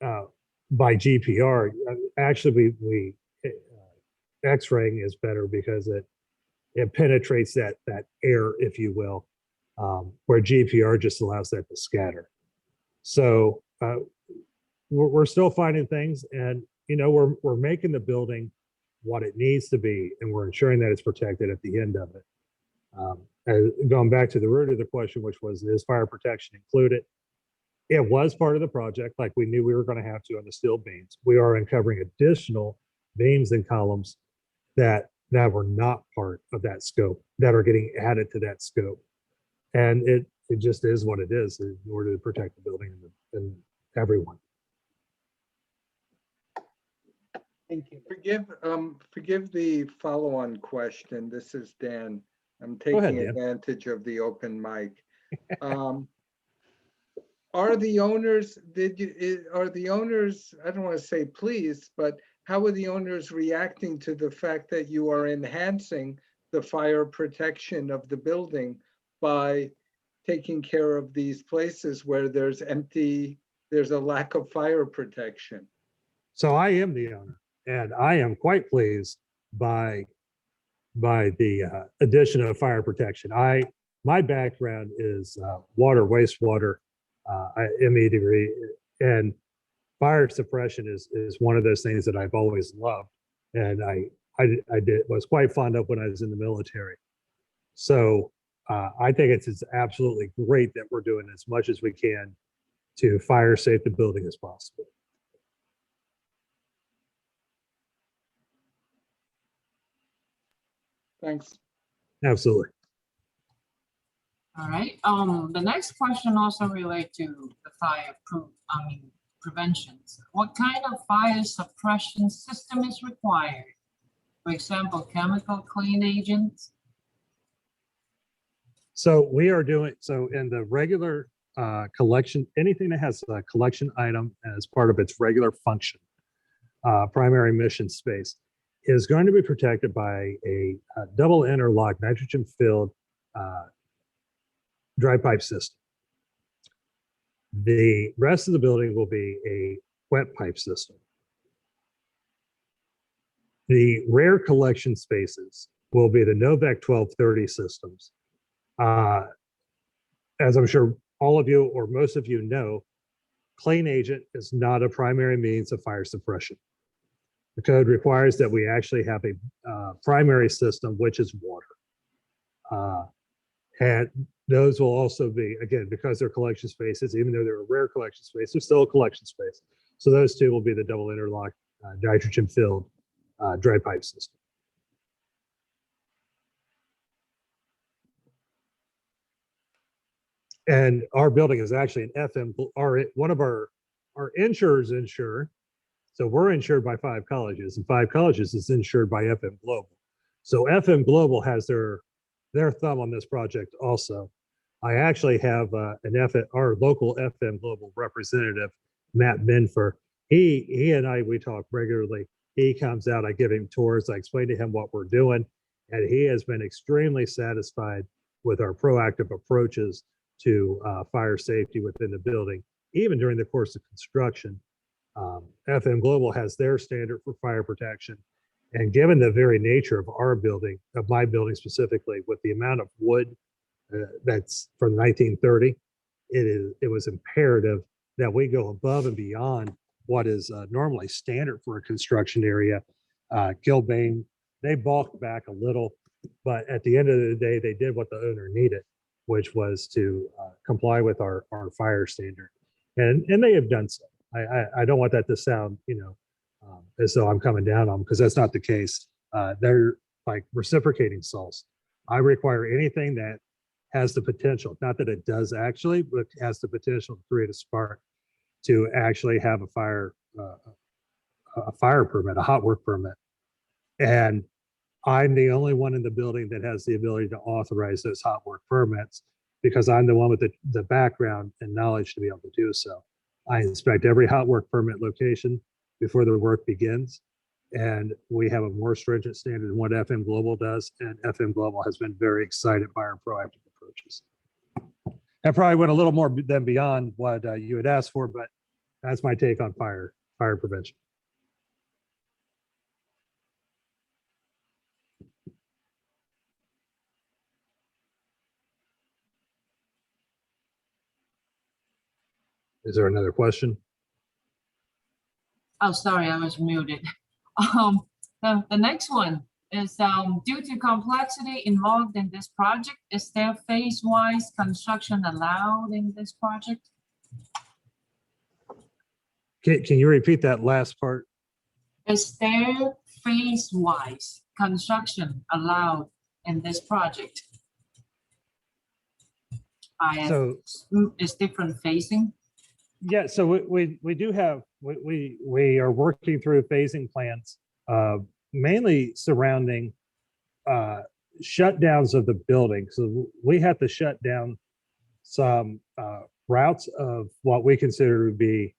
that by GPR. Actually, we X-raying is better because it penetrates that air, if you will, where GPR just allows that to scatter. So we're still finding things, and we're making the building what it needs to be, and we're ensuring that it's protected at the end of it. And going back to the root of the question, which was, is fire protection included? It was part of the project, like we knew we were going to have to on the steel beams. We are uncovering additional beams and columns that were not part of that scope, that are getting added to that scope. And it just is what it is in order to protect the building and everyone. Thank you. Forgive the follow-on question. This is Dan. I'm Go ahead, taking Dan. advantage of the open mic. Are the owners, I don't want to say pleased, but how are the owners reacting to the fact that you are enhancing the fire protection of the building by taking care of these places where there's a lack of fire protection? So I am the owner, and I am quite pleased by the addition of fire protection. My background is water, wastewater, ME degree, and fire suppression is one of those things that I've always loved, and I was quite fond of when I was in the military. So I think it's absolutely great that we're doing as much as we can to fire safe the building as possible. Thanks. Absolutely. All right. The next question also relates to the preventions. What kind of fire suppression system is required? For example, chemical clean agents? So we are doing, so in the regular collection, anything that has a collection item as part of its regular function, primary mission space, is going to be protected by a double interlock nitrogen filled dry pipe system. The rest of the building will be a wet pipe system. The rare collection spaces will be the Novec 1230 systems. As I'm sure all of you or most of you know, clean agent is not a primary means of fire suppression. The code requires that we actually have a primary system, which is water. And those will also be, again, because they're collection spaces, even though they're a rare collection space, they're still a collection space. So those two will be the double interlock nitrogen filled dry pipe system. And our building is actually an FM, one of our insurers insure. So we're insured by 5 colleges, and 5 colleges is insured by FM Global. So FM Global has their thumb on this project also. I actually have our local FM Global representative, Matt Binfer. He and we talk regularly. He comes out, I give him tours, I explain to him what we're doing, and he has been extremely satisfied with our proactive approaches to fire safety within the building, even during the course of construction. FM Global has their standard for fire protection. And given the very nature of our building, of my building specifically, with the amount of wood that's from 1930, it was imperative that we go above and beyond what is normally standard for a construction area. Gilbane, they balked back a little, but at the end of the day, they did what the owner needed, which was to comply with our fire standard. And they have done so. I don't want that to sound, as though I'm coming down on them, because that's not the case. They're like reciprocating salts. I require anything that has the potential, not that it does actually, but has the potential to create a spark to actually have a fire permit, a hot work permit. And I'm the only one in the building that has the ability to authorize those hot work permits, because I'm the one with the background and knowledge to be able to do so. I inspect every hot work permit location before the work begins. And we have a more stringent standard than what FM Global does. And FM Global has been very excited by our proactive approaches. I probably went a little more than beyond what you had asked for, but that's my take on fire prevention. Is there another question? Oh, sorry, I was muted. The next one is due to complexity involved in this project, is there phase-wise construction allowed in this project? Can you repeat that last part? Is there phase-wise construction allowed in this project? So is different phasing? Yeah, so we do have, we are working through phasing plans, mainly surrounding shutdowns of the building. So we have to shut down some routes of what we consider to be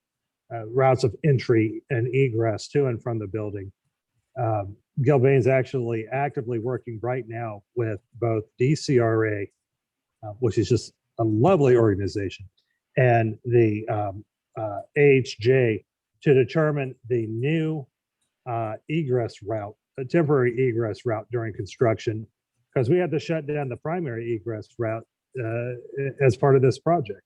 routes of entry and egress to and from the building. Gilbane's actually actively working right now with both DCRA, which is just a lovely organization, and the AHJ to determine the new egress route, a temporary egress route during construction, because we had to shut down the primary egress route as part of this project.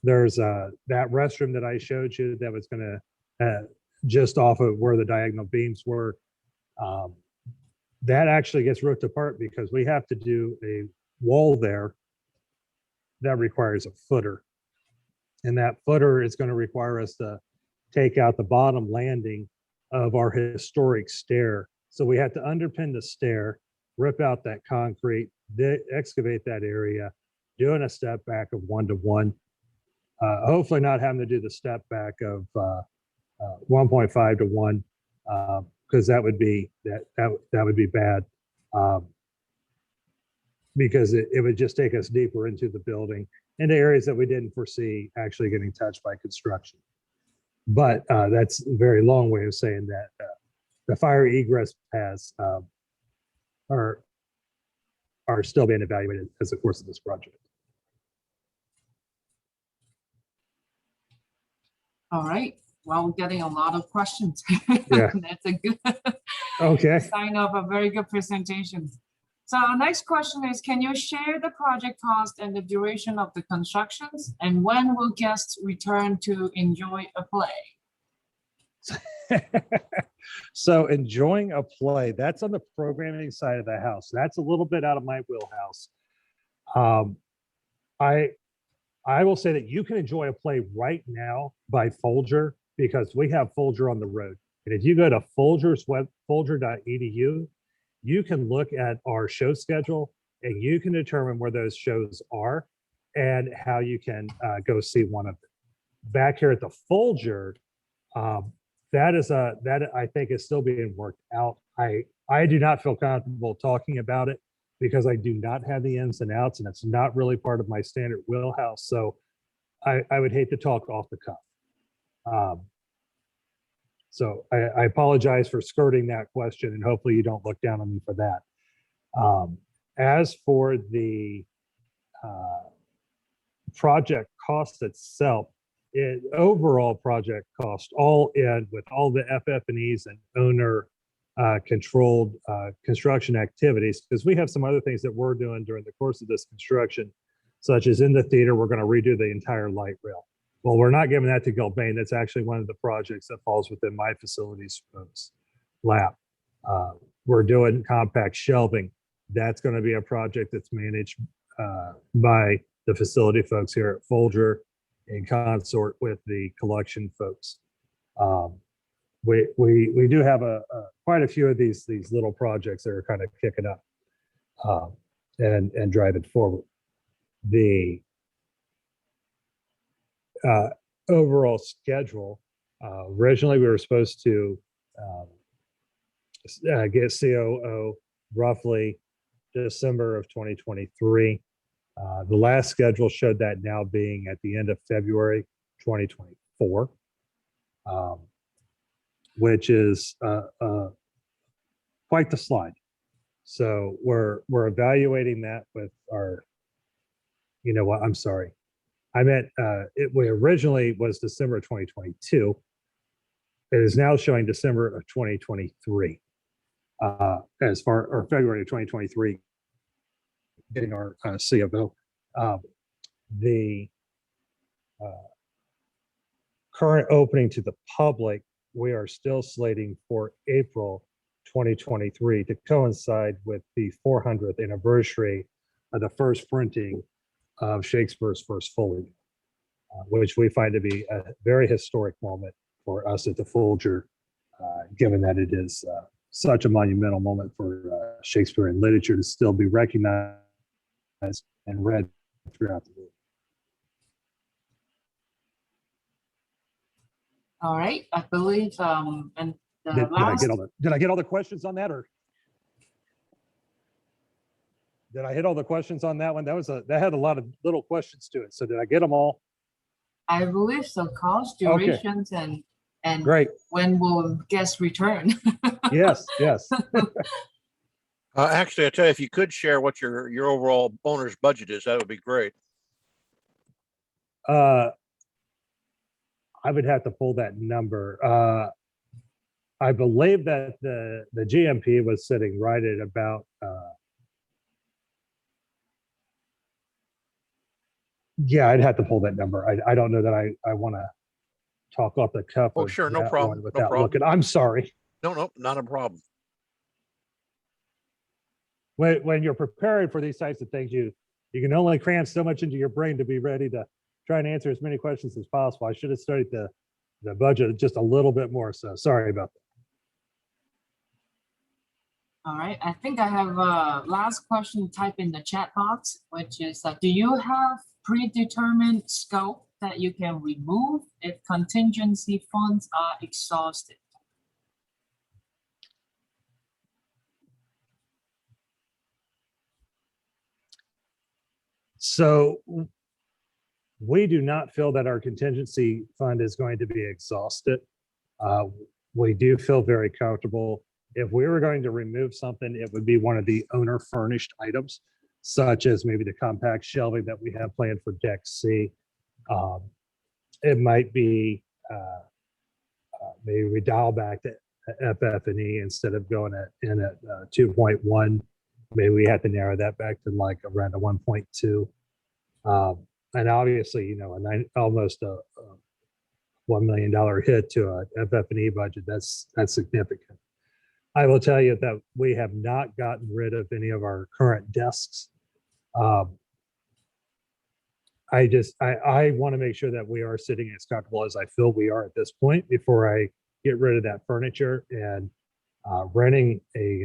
There's that restroom that I showed you that was going to just off of where the diagonal beams were. That actually gets ripped apart because we have to do a wall there that requires a footer. And that footer is going to require us to take out the bottom landing of our historic stair. So we had to underpin the stair, rip out that concrete, excavate that area, doing a step back of 1-to-1. Hopefully not having to do the step back of 1.5-to-1, because that would be that would be bad. because it would just take us deeper into the building, into areas that we didn't foresee actually getting touched by construction. But that's a very long way of saying that the fire egress paths are still being evaluated as the course of this project. All right. Well, we're getting a lot of questions. Yeah. That's a good Okay. sign of a very good presentation. So our next question is, can you share the project cost and the duration of the constructions? And when will guests return to enjoy a play? So enjoying a play, that's on the programming side of the house. That's a little bit out of my wheelhouse. I will say that you can enjoy a play right now by Folger, because we have Folger on the road. And if you go to folger.edu, you can look at our show schedule and you can determine where those shows are and how you can go see one of them. Back here at the Folger, that I think is still being worked out. I do not feel comfortable talking about it because I do not have the ins and outs, and it's not really part of my standard wheelhouse. So I would hate to talk off the cuff. So I apologize for skirting that question, and hopefully you don't look down on me for that. As for the project cost itself, overall project cost, all in with all the FF&Es and owner controlled construction activities, because we have some other things that we're doing during the course of this construction, such as in the theater, we're going to redo the entire light rail. Well, we're not giving that to Gilbane. That's actually one of the projects that falls within my facilities folks' lap. We're doing compact shelving. That's going to be a project that's managed by the facility folks here at Folger in consort with the collection folks. We do have quite a few of these little projects that are kind of kicking up and driving forward. The overall schedule, originally we were supposed to get COO roughly December of 2023. The last schedule showed that now being at the end of February 2024, which is quite the slide. So we're evaluating that with our, you know what, I'm sorry. I meant it originally was December of 2022. It is now showing December of 2023 as far, or February of 2023, getting our CFO. The current opening to the public, we are still slating for April 2023 to coincide with the 400th anniversary of the first printing of Shakespeare's first folio, which we find to be a very historic moment for us at the Folger, given that it is such a monumental moment for Shakespearean literature to still be recognized and read throughout the world. All right, I believe, and the Did last. I get all the questions on that, or did I hit all the questions on that one? That had a lot of little questions to it. So did I get them all? I believe so. Cost, Okay. durations, and Great. when will guests return? Yes. Actually, I tell you, if you could share what your overall owner's budget is, that would be great. I would have to pull that number. I believe that the GMP was sitting right at about yeah, I'd have to pull that number. I don't know that I want to talk off the cuff. Oh, of sure, no that problem. one without No problem. looking. I'm sorry. No, not a problem. When you're preparing for these types of things, you can only cram so much into your brain to be ready to try and answer as many questions as possible. I should have studied the budget just a little bit more. So sorry about that. All right, I think I have a last question type in the chat box, which is, do you have predetermined scope that you can remove if contingency funds are exhausted? So we do not feel that our contingency fund is going to be exhausted. We do feel very comfortable. If we were going to remove something, it would be one of the owner furnished items, such as maybe the compact shelving that we have planned for deck C. It might be maybe we dial back to FF&E instead of going in at 2.1. Maybe we have to narrow that back to like around a 1.2. And obviously, you know, almost a $1 million hit to a FF&E budget. That's significant. I will tell you that we have not gotten rid of any of our current desks. I want to make sure that we are sitting as comfortable as I feel we are at this point before I get rid of that furniture, and renting a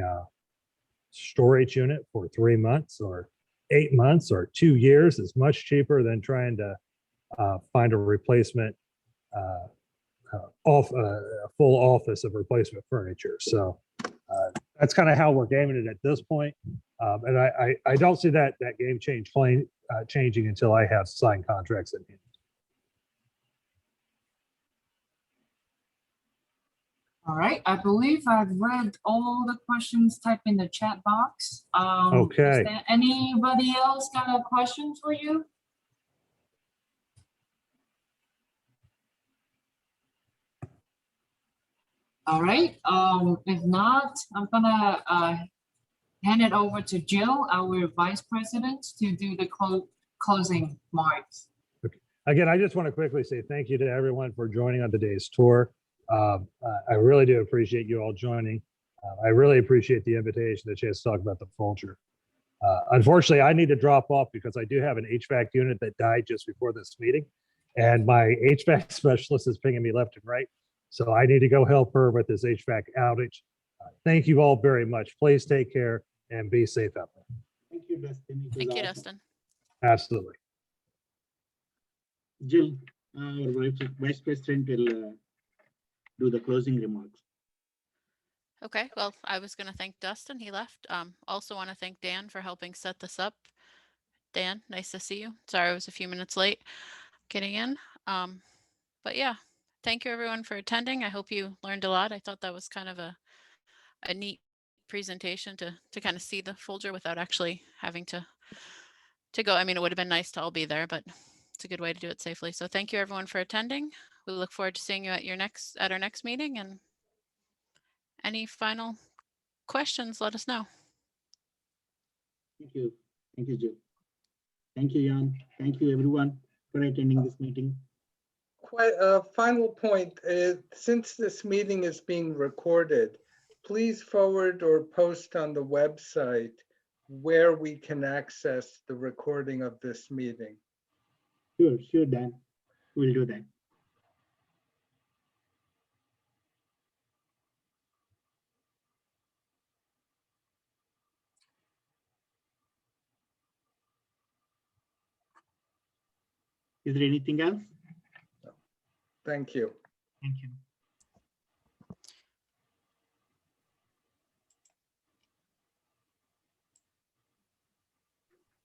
storage unit for 3 months or 8 months or 2 years is much cheaper than trying to find a replacement a full office of replacement furniture. So that's kind of how we're gaming it at this point. And I don't see that game changing until I have signed contracts in hand. All right, I believe I've read all the questions typed in the chat box. Okay. Is there anybody else got a question for you? All right, if not, I'm gonna hand it over to Jill, our vice president, to do the closing marks. Again, I just want to quickly say thank you to everyone for joining on today's tour. I really do appreciate you all joining. I really appreciate the invitation, the chance to talk about the Folger. Unfortunately, I need to drop off because I do have an HVAC unit that died just before this meeting, and my HVAC specialist is pinging me left and right. So I need to go help her with this HVAC outage. Thank you all very much. Please take care and be safe out there. Thank you, Dustin. Thank you, Dustin. Absolutely. Jill, our vice president will do the closing remarks. Okay, well, I was going to thank Dustin. He left. Also want to thank Dan for helping set this up. Dan, nice to see you. Sorry I was a few minutes late getting in. But yeah, thank you everyone for attending. I hope you learned a lot. I thought that was kind of a neat presentation to kind of see the Folger without actually having to go. I mean, it would have been nice to all be there, but it's a good way to do it safely. So thank you everyone for attending. We look forward to seeing you at our next meeting, and any final questions, let us know. Thank you. Thank you, Jill. Thank you, Jan. Thank you, everyone, for attending this meeting. Quite a final point, since this meeting is being recorded, please forward or post on the website where we can access the recording of this meeting. Sure, Dan. We'll do that. Is there anything else? Thank you. Thank you.